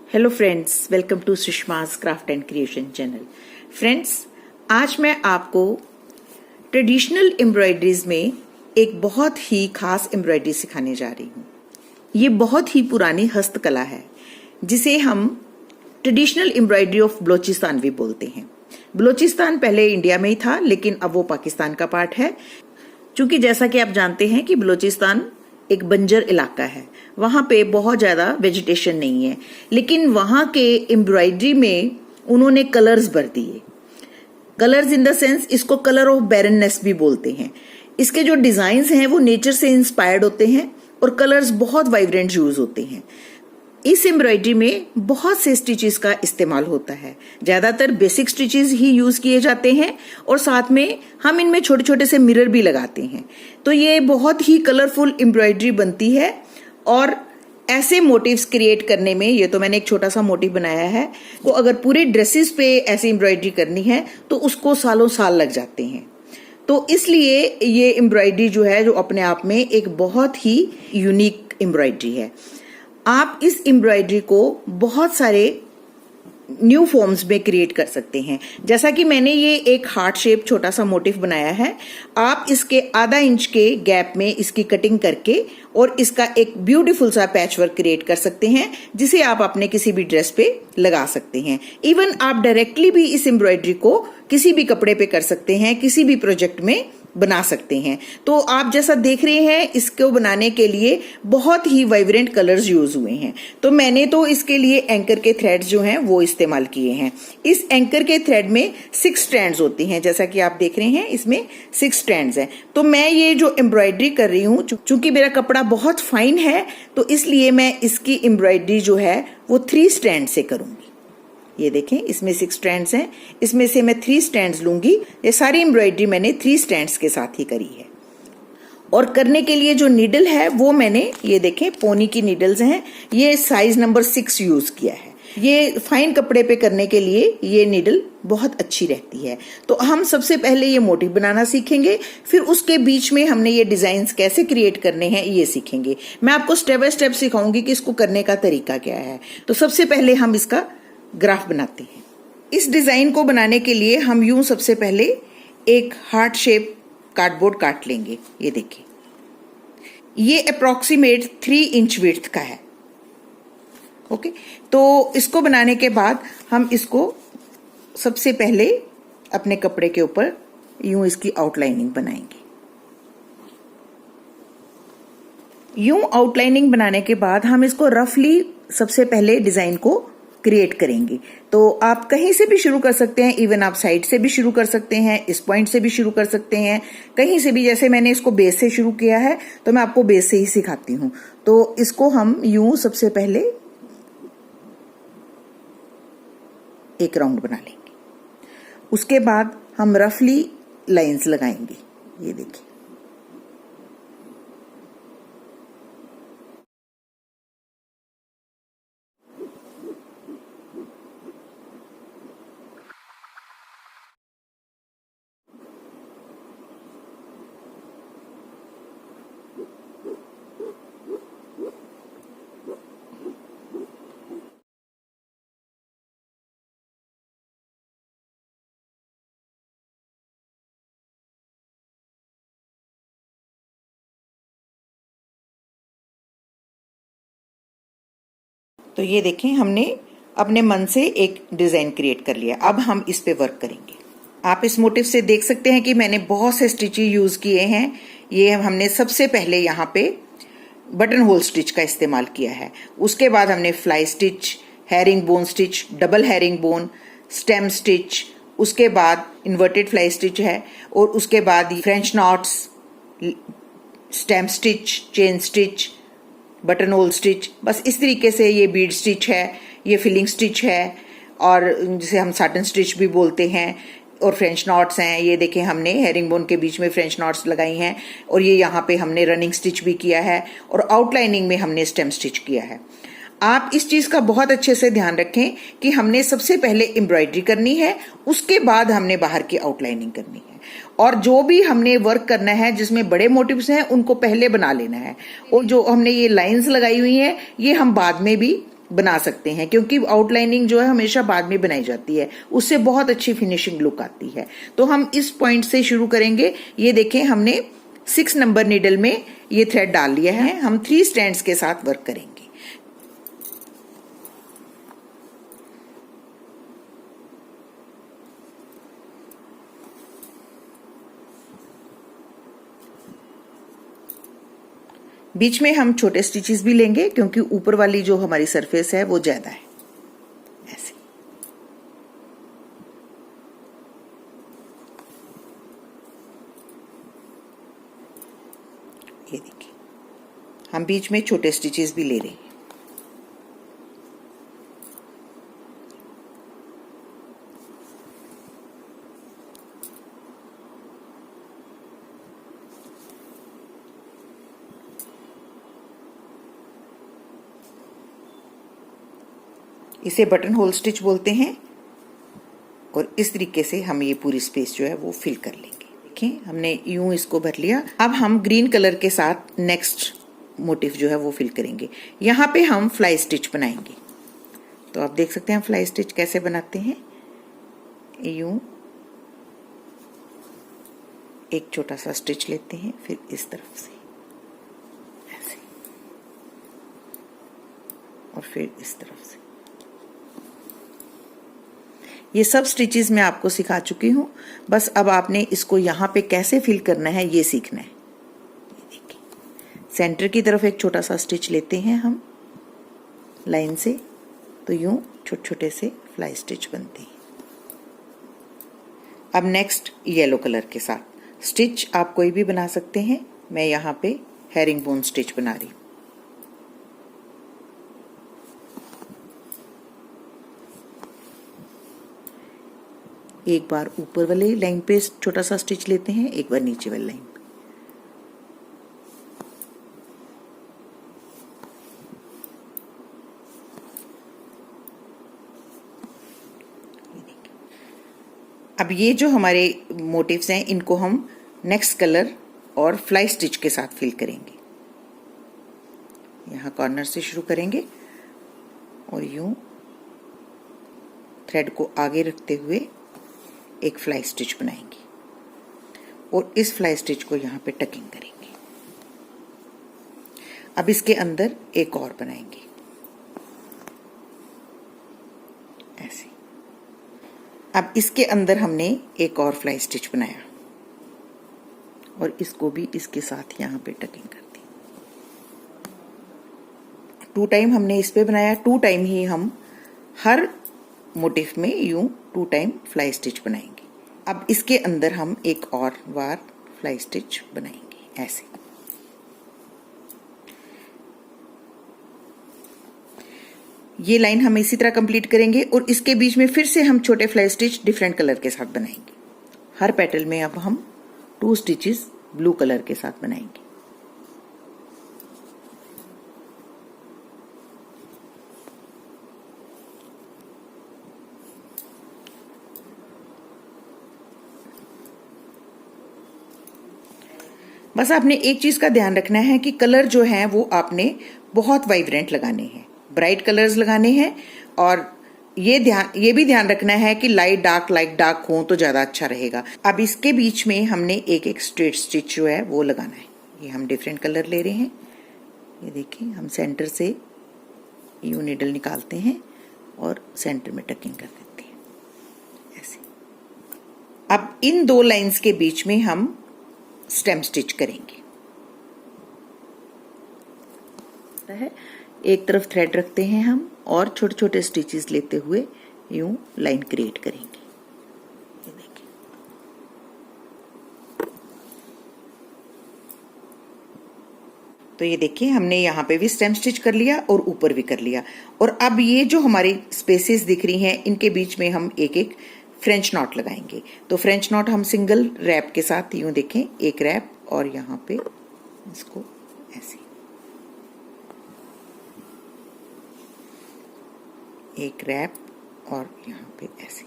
Hello friends, welcome to Sushma's craft and creation channel. Friends, आज मैं आपको ट्रेडिशनल एम्ब्रॉयडरीज में एक बहुत ही खास एम्ब्रॉयडरी सिखाने जा रही हूँ। ये बहुत ही पुरानी हस्तकला है जिसे हम ट्रेडिशनल एम्ब्रॉयडरी ऑफ बलोचिस्तान भी बोलते हैं। बलोचिस्तान पहले इंडिया में ही था, लेकिन अब वो पाकिस्तान का पार्ट है। क्योंकि जैसा कि आप जानते हैं कि बलोचिस्तान एक बंजर इलाका है, वहां पे बहुत ज्यादा वेजिटेशन नहीं है, लेकिन वहां के एम्ब्रॉयडरी में उन्होंने कलर्स भर दिए। कलर्स इन द सेंस, इसको कलर ऑफ बैरननेस भी बोलते हैं। इसके जो डिजाइन्स हैं वो नेचर से इंस्पायर्ड होते हैं और कलर्स बहुत वाइब्रेंट यूज होते हैं। इस एम्ब्रॉयडरी में बहुत से स्टिचेस का इस्तेमाल होता है। ज्यादातर बेसिक स्टिचेस ही यूज किए जाते हैं और साथ में हम इनमें छोटे छोटे से मिरर भी लगाते हैं। तो ये बहुत ही कलरफुल एम्ब्रॉयडरी बनती है। और ऐसे मोटिव्स क्रिएट करने में, ये तो मैंने एक छोटा सा मोटिव बनाया है, वो अगर पूरे ड्रेसेस पे ऐसी एम्ब्रॉयडरी करनी है तो उसको सालों साल लग जाते हैं। तो इसलिए ये एम्ब्रॉयडरी जो है, जो अपने आप में एक बहुत ही यूनिक एम्ब्रॉयडरी है। आप इस एम्ब्रॉयडरी को बहुत सारे न्यू फॉर्म्स में क्रिएट कर सकते हैं। जैसा कि मैंने ये एक हार्ट शेप छोटा सा मोटिव बनाया है, आप इसके आधा इंच के गैप में इसकी कटिंग करके और इसका एक ब्यूटीफुल सा पैच वर्क क्रिएट कर सकते हैं, जिसे आप अपने किसी भी ड्रेस पे लगा सकते हैं। इवन आप डायरेक्टली भी इस एम्ब्रॉयडरी को किसी भी कपड़े पे कर सकते हैं, किसी भी प्रोजेक्ट में बना सकते हैं। तो आप जैसा देख रहे हैं, इसको बनाने के लिए बहुत ही वाइब्रेंट कलर्स यूज हुए हैं। तो मैंने तो इसके लिए एंकर के थ्रेड्स जो हैं वो इस्तेमाल किए हैं। इस एंकर के थ्रेड में 6 स्ट्रैंड्स होती हैं, जैसा कि आप देख रहे हैं इसमें 6 स्ट्रैंड्स हैं। तो मैं ये जो एम्ब्रॉयडरी कर रही हूँ, चूंकि मेरा कपड़ा बहुत फाइन है, तो इसलिए मैं इसकी एम्ब्रॉयडरी जो है वो 3 स्ट्रैंड से करूंगी। ये देखें, इसमें 6 स्ट्रैंड्स हैं, इसमें से मैं 3 स्ट्रैंड्स लूंगी। ये सारी एम्ब्रॉयडरी मैंने 3 स्ट्रैंड्स के साथ ही करी है। और करने के लिए जो नीडल है वो मैंने, ये देखें, पोनी की नीडल्स हैं। ये साइज नंबर 6 यूज किया है। ये फाइन कपड़े पे करने के लिए ये नीडल बहुत अच्छी रहती है। तो हम सबसे पहले ये मोटिव बनाना सीखेंगे, फिर उसके बीच में हमने ये डिजाइन्स कैसे क्रिएट करने हैं ये सीखेंगे। मैं आपको स्टेप बाय स्टेप सिखाऊंगी कि इसको करने का तरीका क्या है। तो सबसे पहले हम इसका ग्राफ बनाते हैं। इस डिजाइन को बनाने के लिए हम यूं सबसे पहले एक हार्ट शेप कार्डबोर्ड काट लेंगे। ये देखिए, ये अप्रोक्सीमेट 3 इंच विड्थ का है। ओके, तो इसको बनाने के बाद हम इसको सबसे पहले अपने कपड़े के ऊपर यूं इसकी आउटलाइनिंग बनाएंगे। यूं आउटलाइनिंग बनाने के बाद हम इसको रफली सबसे पहले डिजाइन को क्रिएट करेंगे। तो आप कहीं से भी शुरू कर सकते हैं, इवन आप साइड से भी शुरू कर सकते हैं, इस पॉइंट से भी शुरू कर सकते हैं, कहीं से भी। जैसे मैंने इसको बेस से शुरू किया है, तो मैं आपको बेस से ही सिखाती हूं। तो इसको हम यूं सबसे पहले एक राउंड बना लेंगे। उसके बाद हम रफली लाइंस लगाएंगे। ये देखिए, तो ये देखें, हमने अपने मन से एक डिजाइन क्रिएट कर लिया। अब हम इस पे वर्क करेंगे। आप इस मोटिव से देख सकते हैं कि मैंने बहुत से स्टिच यूज किए हैं। ये हमने सबसे पहले यहाँ पे बटन होल स्टिच का इस्तेमाल किया है। उसके बाद हमने fly stitch, herringbone stitch, double herringbone, stem stitch, उसके बाद इन्वर्टेड फ्लाई स्टिच है, और उसके बाद French knots, stem stitch, chain stitch, buttonhole stitch. बस इस तरीके से ये बीड स्टिच है, ये फिलिंग स्टिच है, और जिसे हम साटन स्टिच भी बोलते हैं, और फ्रेंच नॉट्स हैं। ये देखें, हमने हेरिंग बोन के बीच में फ्रेंच नॉट्स लगाई हैं, और ये यहाँ पे हमने रनिंग स्टिच भी किया है, और आउटलाइनिंग में हमने स्टेम स्टिच किया है। आप इस चीज का बहुत अच्छे से ध्यान रखें कि हमने सबसे पहले एम्ब्रॉयडरी करनी है, उसके बाद हमने बाहर की आउटलाइनिंग करनी है। और जो भी हमने वर्क करना है जिसमें बड़े मोटिव्स हैं उनको पहले बना लेना है, और जो हमने ये लाइंस लगाई हुई हैं ये हम बाद में भी बना सकते हैं, क्योंकि आउटलाइनिंग जो है हमेशा बाद में बनाई जाती है, उससे बहुत अच्छी फिनिशिंग लुक आती है। तो हम इस पॉइंट से शुरू करेंगे। ये देखें, हमने 6 नंबर नीडल में ये थ्रेड डाल लिया है। हम 3 स्टैंड्स के साथ वर्क करेंगे। बीच में हम छोटे स्टिचेस भी लेंगे, क्योंकि ऊपर वाली जो हमारी सरफेस है वो ज्यादा है। ऐसे ये देखिए, हम बीच में छोटे स्टिचेस भी ले रहे हैं। इसे बटन होल स्टिच बोलते हैं। और इस तरीके से हम ये पूरी स्पेस जो है वो फिल कर लेंगे। देखिए, हमने यूं इसको भर लिया। अब हम ग्रीन कलर के साथ नेक्स्ट मोटिव जो है वो फिल करेंगे। यहाँ पे हम फ्लाई स्टिच बनाएंगे। तो आप देख सकते हैं फ्लाई स्टिच कैसे बनाते हैं। यूं एक छोटा सा स्टिच लेते हैं, फिर इस तरफ से ऐसे, और फिर इस तरफ से। ये सब स्टिचेस मैं आपको सिखा चुकी हूँ, बस अब आपने इसको यहाँ पे कैसे फिल करना है ये सीखना है। ये देखिए, सेंटर की तरफ एक छोटा सा स्टिच लेते हैं हम लाइन से, तो यूं छोटे छोटे से फ्लाई स्टिच बनते हैं। अब नेक्स्ट येलो कलर के साथ स्टिच आप कोई भी बना सकते हैं। मैं यहाँ पे हेरिंग बोन स्टिच बना रही हूँ। एक बार ऊपर वाले लाइन पे छोटा सा स्टिच लेते हैं, एक बार नीचे वाली लाइन पे। अब ये जो हमारे मोटिव्स हैं, इनको हम नेक्स्ट कलर और फ्लाई स्टिच के साथ फिल करेंगे। यहाँ कॉर्नर से शुरू करेंगे और यूं थ्रेड को आगे रखते हुए एक फ्लाई स्टिच बनाएंगे और इस फ्लाई स्टिच को यहाँ पे टकिंग करेंगे। अब इसके अंदर एक और बनाएंगे ऐसे। अब इसके अंदर हमने एक और फ्लाई स्टिच बनाया और इसको भी इसके साथ यहाँ पे टकिंग कर दी। 2 टाइम हमने इस पे बनाया, 2 टाइम ही हम हर मोटिफ में यूं 2 टाइम फ्लाई स्टिच बनाएंगे। अब इसके अंदर हम एक और बार फ्लाई स्टिच बनाएंगे ऐसे। ये लाइन हम इसी तरह कंप्लीट करेंगे और इसके बीच में फिर से हम छोटे फ्लाई स्टिच डिफरेंट कलर के साथ बनाएंगे। हर पेटल में अब हम 2 स्टिचेस ब्लू कलर के साथ बनाएंगे। बस आपने एक चीज का ध्यान रखना है कि कलर जो है वो आपने बहुत वाइब्रेंट लगाने हैं, ब्राइट कलर्स लगाने हैं। और ये भी ध्यान रखना है कि लाइट डार्क हो तो ज्यादा अच्छा रहेगा। अब इसके बीच में हमने एक स्ट्रेट स्टिच जो है वो लगाना है। ये हम डिफरेंट कलर ले रहे हैं। ये देखिए, हम सेंटर से यूं नीडल निकालते हैं और सेंटर में टकिंग कर देते हैं ऐसे। अब इन 2 लाइंस के बीच में हम स्टेम स्टिच करेंगे। एक तरफ थ्रेड रखते हैं हम और छोटे छोटे स्टिचेस लेते हुए यूं लाइन क्रिएट करेंगे। ये देखिए, तो ये देखिए, हमने यहाँ पे भी स्टेम स्टिच कर लिया और ऊपर भी कर लिया। और अब ये जो हमारी स्पेसेस दिख रही हैं, इनके बीच में हम एक फ्रेंच नॉट लगाएंगे। तो फ्रेंच नॉट हम सिंगल रैप के साथ यूं देखें, एक रैप और यहाँ पे इसको ऐसे एक रैप और यहाँ पे ऐसे।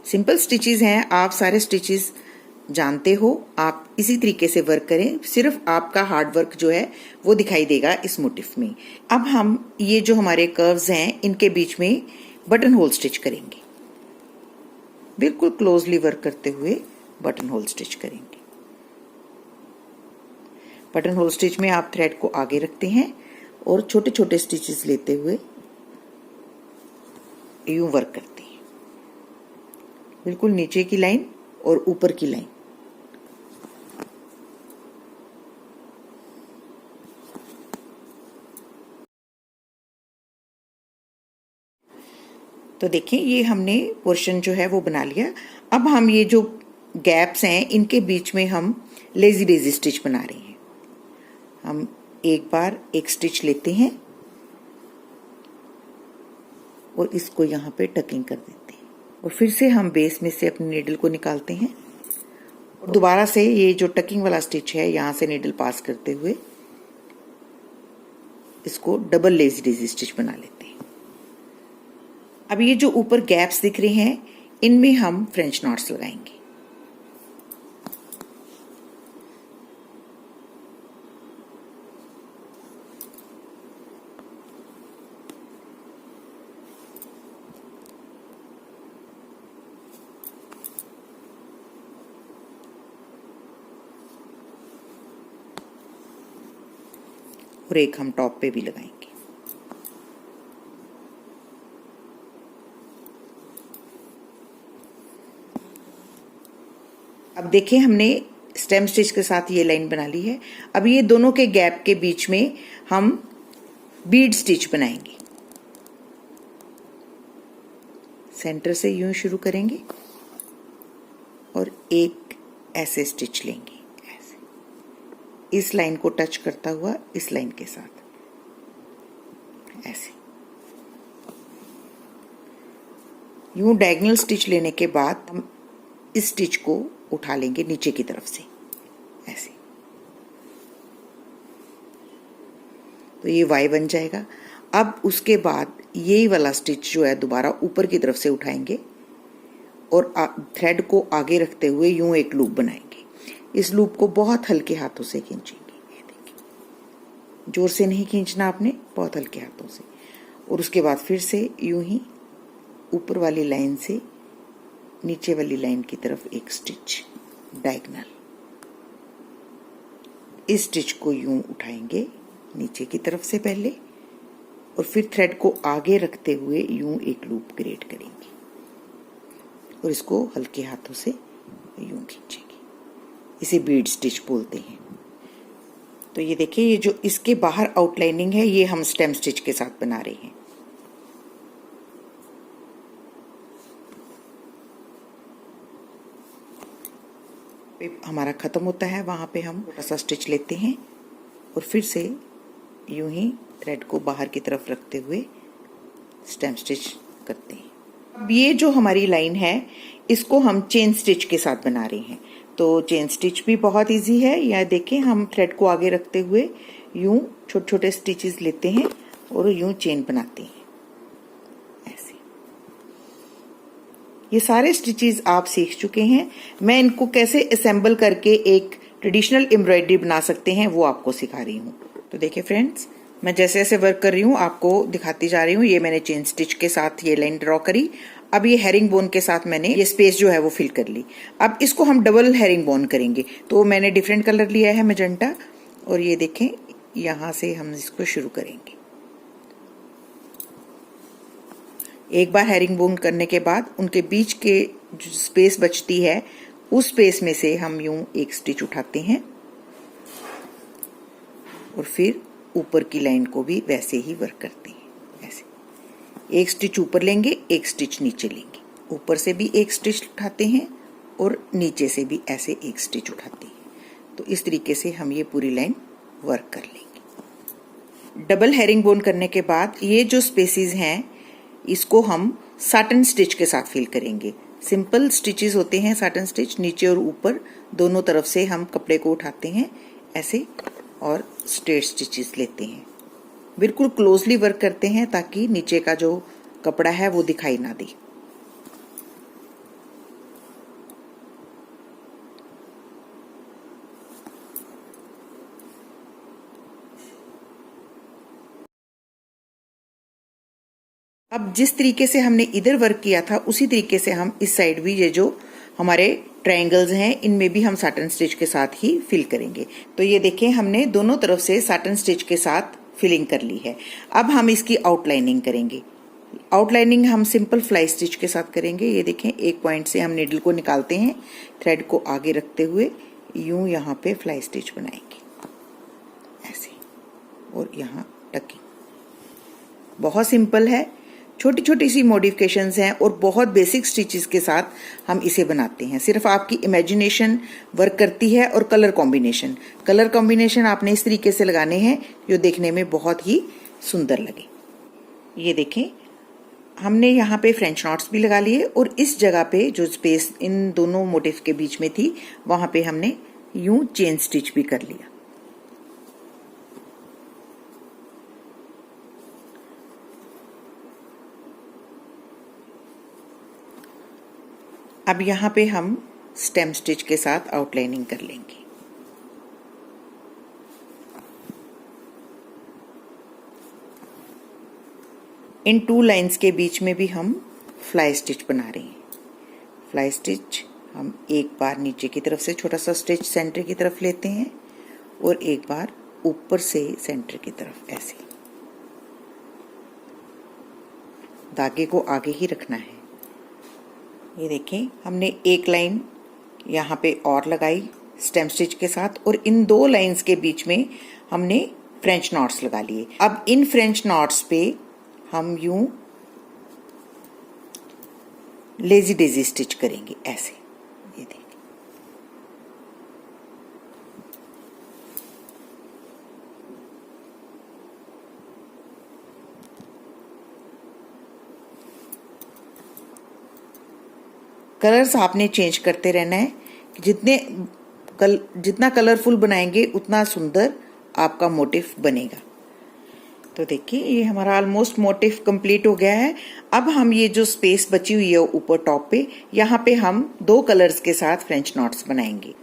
सिंपल स्टिचेस हैं, आप सारे स्टिचेस जानते हो। आप इसी तरीके से वर्क करें, सिर्फ आपका हार्ड वर्क जो है वो दिखाई देगा इस मोटिफ में। अब हम ये जो हमारे कर्व्स हैं इनके बीच में बटन होल स्टिच करेंगे। बिल्कुल क्लोजली वर्क करते हुए बटन होल स्टिच करेंगे। बटन होल स्टिच में आप थ्रेड को आगे रखते हैं और छोटे छोटे स्टिचेस लेते हुए यूं वर्क करते हैं। बिल्कुल नीचे की लाइन और ऊपर की लाइन। तो देखें ये हमने पोर्शन जो है वो बना लिया। अब हम ये जो गैप्स हैं इनके बीच में हम लेजी डेजी स्टिच बना रहे हैं। हम एक बार एक स्टिच लेते हैं और इसको यहाँ पे टकिंग कर देते हैं और फिर से हम बेस में से अपनी नीडल को निकालते हैं और दोबारा से ये जो टकिंग वाला स्टिच है यहाँ से नीडल पास करते हुए इसको डबल लेजी डेजी स्टिच बना लेते हैं। अब ये जो ऊपर गैप्स दिख रहे हैं इनमें हम फ्रेंच नॉट्स लगाएंगे। और एक हम टॉप पे भी लगाएंगे। अब देखिए हमने स्टेम स्टिच के साथ ये लाइन बना ली है। अब ये दोनों के गैप के बीच में हम बीड स्टिच बनाएंगे। सेंटर से यूं शुरू करेंगे और एक ऐसे स्टिच लेंगे, ऐसे इस लाइन को टच करता हुआ इस लाइन के साथ ऐसे। यूं डायगोनल स्टिच लेने के बाद हम इस स्टिच को उठा लेंगे नीचे की तरफ से ऐसे, तो ये वाई बन जाएगा। अब उसके बाद यही वाला स्टिच जो है दोबारा ऊपर की तरफ से उठाएंगे और थ्रेड को आगे रखते हुए यूं एक लूप बनाएंगे। इस लूप को बहुत हल्के हाथों से खींचेंगे, ये देखिए, जोर से नहीं खींचना आपने, बहुत हल्के हाथों से। और उसके बाद फिर से यूं ही ऊपर वाली लाइन से नीचे वाली लाइन की तरफ एक स्टिच डायगोनल। इस स्टिच को यूं उठाएंगे नीचे की तरफ से पहले और फिर थ्रेड को आगे रखते हुए यूं एक लूप क्रिएट करेंगे और इसको हल्के हाथों से यूं खींचेंगे। इसे बीड स्टिच बोलते हैं। तो ये देखिए, ये जो इसके बाहर आउटलाइनिंग है ये हम स्टेम स्टिच के साथ बना रहे हैं। हमारा खत्म होता है वहां पे हम छोटा सा स्टिच लेते हैं और फिर से यूं ही थ्रेड को बाहर की तरफ रखते हुए स्टेम स्टिच करते हैं। अब ये जो हमारी लाइन है इसको हम चेन स्टिच के साथ बना रहे हैं। तो चेन स्टिच भी बहुत इजी है। यह देखें, हम थ्रेड को आगे रखते हुए यूं छोटे छोटे स्टिचेस लेते हैं और यूं चेन बनाते हैं ऐसे। ये सारे स्टिचेस आप सीख चुके हैं। मैं इनको कैसे असेंबल करके एक ट्रेडिशनल एम्ब्रॉयडरी बना सकते हैं वो आपको सिखा रही हूँ। तो देखिए फ्रेंड्स, मैं जैसे जैसे वर्क कर रही हूँ आपको दिखाती जा रही हूँ। ये मैंने चेन स्टिच के साथ ये लाइन ड्रॉ करी। अब ये हेरिंग बोन के साथ मैंने ये स्पेस जो है वो फिल कर ली। अब इसको हम डबल हेरिंग बोन करेंगे। तो मैंने डिफरेंट कलर लिया है, मैजेंटा, और ये देखें यहां से हम इसको शुरू करेंगे। एक बार हेरिंग बोन करने के बाद उनके बीच के जो स्पेस बचती है उस स्पेस में से हम यूं एक स्टिच उठाते हैं और फिर ऊपर की लाइन को भी वैसे ही वर्क करते हैं ऐसे। एक स्टिच ऊपर लेंगे, एक स्टिच नीचे लेंगे, ऊपर से भी एक स्टिच उठाते हैं और नीचे से भी ऐसे एक स्टिच उठाते हैं। तो इस तरीके से हम ये पूरी लाइन वर्क कर लेंगे। डबल हेरिंग बोन करने के बाद ये जो स्पेसेस हैं इसको हम साटन स्टिच के साथ फिल करेंगे। सिंपल स्टिचेस होते हैं साटन स्टिच, नीचे और ऊपर दोनों तरफ से हम कपड़े को उठाते हैं ऐसे और स्ट्रेट स्टिचेस लेते हैं। बिल्कुल क्लोजली वर्क करते हैं ताकि नीचे का जो कपड़ा है वो दिखाई ना दे। अब जिस तरीके से हमने इधर वर्क किया था उसी तरीके से हम इस साइड भी ये जो हमारे ट्रायंगल्स हैं इनमें भी हम साटन स्टिच के साथ ही फिल करेंगे। तो ये देखें हमने दोनों तरफ से साटन स्टिच के साथ फिलिंग कर ली है। अब हम इसकी आउटलाइनिंग करेंगे। आउटलाइनिंग हम सिंपल फ्लाई स्टिच के साथ करेंगे। ये देखें एक पॉइंट से हम नीडल को निकालते हैं, थ्रेड को आगे रखते हुए यूं यहाँ पे फ्लाई स्टिच बनाएंगे ऐसे, और यहाँ टकिंग। बहुत सिंपल है, छोटी छोटी सी मॉडिफिकेशंस हैं और बहुत बेसिक स्टिचेस के साथ हम इसे बनाते हैं। सिर्फ आपकी इमेजिनेशन वर्क करती है और कलर कॉम्बिनेशन आपने इस तरीके से लगाने हैं जो देखने में बहुत ही सुंदर लगे। ये देखें हमने यहाँ पे फ्रेंच नॉट्स भी लगा लिए और इस जगह पे जो स्पेस इन दोनों मोटिफ के बीच में थी वहां पे हमने यूं चेन स्टिच भी कर लिया। अब यहाँ पे हम स्टेम स्टिच के साथ आउटलाइनिंग कर लेंगे। इन 2 लाइंस के बीच में भी हम फ्लाई स्टिच बना रहे हैं। फ्लाई स्टिच हम एक बार नीचे की तरफ से छोटा सा स्टिच सेंटर की तरफ लेते हैं और एक बार ऊपर से सेंटर की तरफ ऐसे। धागे को आगे ही रखना है। ये देखें हमने एक लाइन यहाँ पे और लगाई स्टेम स्टिच के साथ और इन 2 लाइंस के बीच में हमने फ्रेंच नॉट्स लगा लिए। अब इन फ्रेंच नॉट्स पे हम यूं लेजी डेजी स्टिच करेंगे ऐसे। ये देखिए कलर्स आपने चेंज करते रहना है। जितना कलरफुल बनाएंगे उतना सुंदर आपका मोटिफ बनेगा। तो देखिए ये हमारा ऑलमोस्ट मोटिफ कंप्लीट हो गया है। अब हम ये जो स्पेस बची हुई है ऊपर टॉप पे, यहाँ पे हम 2 कलर्स के साथ फ्रेंच नॉट्स बनाएंगे।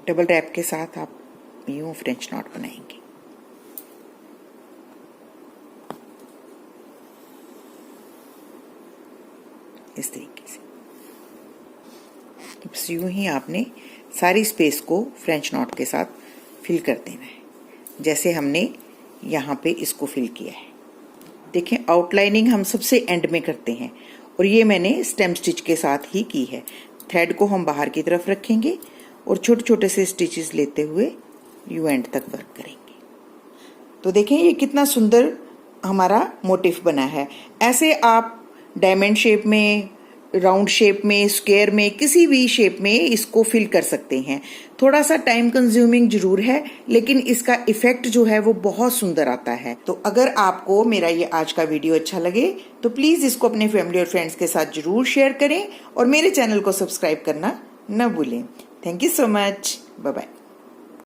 डबल रैप के साथ आप यूं फ्रेंच नॉट बनाएंगे। इस तरीके से बस यूं ही आपने सारी स्पेस को फ्रेंच नॉट के साथ फिल कर देना है जैसे हमने यहाँ पे इसको फिल किया है। देखें आउटलाइनिंग हम सबसे एंड में करते हैं और ये मैंने स्टेम स्टिच के साथ ही की है। थ्रेड को हम बाहर की तरफ रखेंगे और छोटे छोटे से स्टिचेस लेते हुए यू एंड तक वर्क करेंगे। तो देखें ये कितना सुंदर हमारा मोटिफ बना है। ऐसे आप डायमंड शेप में, राउंड शेप में, स्क्वायर में, किसी भी शेप में इसको फिल कर सकते हैं। थोड़ा सा टाइम कंज्यूमिंग जरूर है लेकिन इसका इफेक्ट जो है वो बहुत सुंदर आता है। तो अगर आपको मेरा ये आज का वीडियो अच्छा लगे तो प्लीज इसको अपने फैमिली और फ्रेंड्स के साथ जरूर शेयर करें और मेरे चैनल को सब्सक्राइब करना न भूलें। Thank you so much. Bye bye.